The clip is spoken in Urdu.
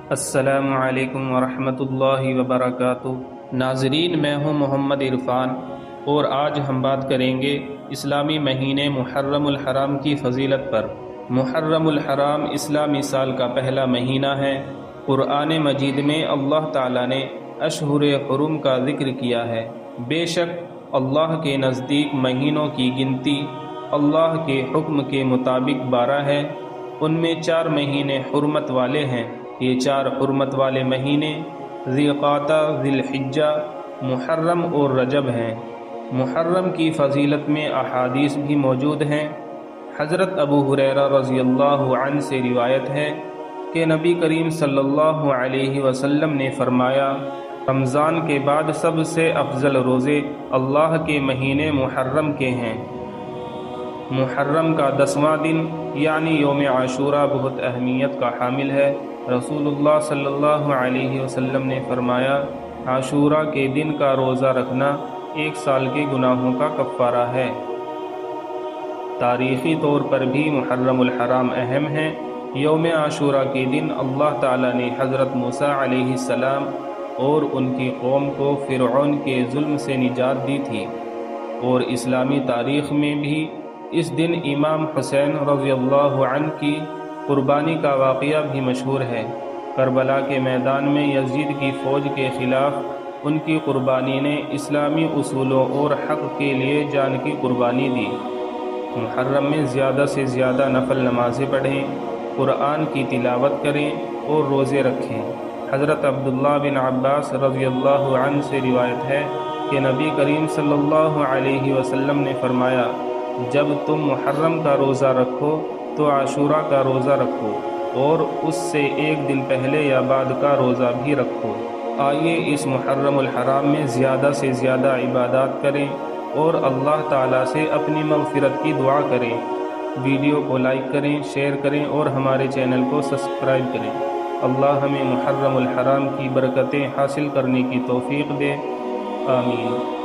السلام علیکم ورحمۃ اللہ وبرکاتہ۔ ناظرین، میں ہوں محمد عرفان اور آج ہم بات کریں گے اسلامی مہینے محرم الحرام کی فضیلت پر۔ محرم الحرام اسلامی سال کا پہلا مہینہ ہے۔ قرآن مجید میں اللہ تعالیٰ نے اشہر حرم کا ذکر کیا ہے۔ بے شک اللہ کے نزدیک مہینوں کی گنتی اللہ کے حکم کے مطابق 12 ہے۔ ان میں 4 مہینے حرمت والے ہیں۔ یہ 4 حرمت والے مہینے ذی القعدہ، ذی الحجہ، محرم اور رجب ہیں۔ محرم کی فضیلت میں احادیث بھی موجود ہیں۔ حضرت ابو ہریرہ رضی اللہ عنہ سے روایت ہے کہ نبی کریم صلی اللہ علیہ وسلم نے فرمایا، رمضان کے بعد سب سے افضل روزے اللہ کے مہینے محرم کے ہیں۔ محرم کا 10واں دن یعنی یوم عاشوراء بہت اہمیت کا حامل ہے۔ رسول اللہ صلی اللہ علیہ وسلم نے فرمایا، عاشوراء کے دن کا روزہ رکھنا 1 سال کے گناہوں کا کفارہ ہے۔ تاریخی طور پر بھی محرم الحرام اہم ہے۔ یوم عاشوراء کے دن اللہ تعالیٰ نے حضرت موسیٰ علیہ السلام اور ان کی قوم کو فرعون کے ظلم سے نجات دی تھی، اور اسلامی تاریخ میں بھی اس دن امام حسین رضی اللہ عنہ کی قربانی کا واقعہ بھی مشہور ہے۔ کربلا کے میدان میں یزید کی فوج کے خلاف ان کی قربانی نے اسلامی اصولوں اور حق کے لیے جان کی قربانی دی۔ محرم میں زیادہ سے زیادہ نفل نمازیں پڑھیں، قرآن کی تلاوت کریں اور روزے رکھیں۔ حضرت عبداللہ بن عباس رضی اللہ عنہ سے روایت ہے کہ نبی کریم صلی اللہ علیہ وسلم نے فرمایا، جب تم محرم کا روزہ رکھو تو عاشوراء کا روزہ رکھو، اور اس سے 1 دن پہلے یا بعد کا روزہ بھی رکھو۔ آئیے اس محرم الحرام میں زیادہ سے زیادہ عبادات کریں اور اللہ تعالیٰ سے اپنی مغفرت کی دعا کریں۔ ویڈیو کو لائک کریں، شیئر کریں اور ہمارے چینل کو سبسکرائب کریں۔ اللہ ہمیں محرم الحرام کی برکتیں حاصل کرنے کی توفیق دے، آمین۔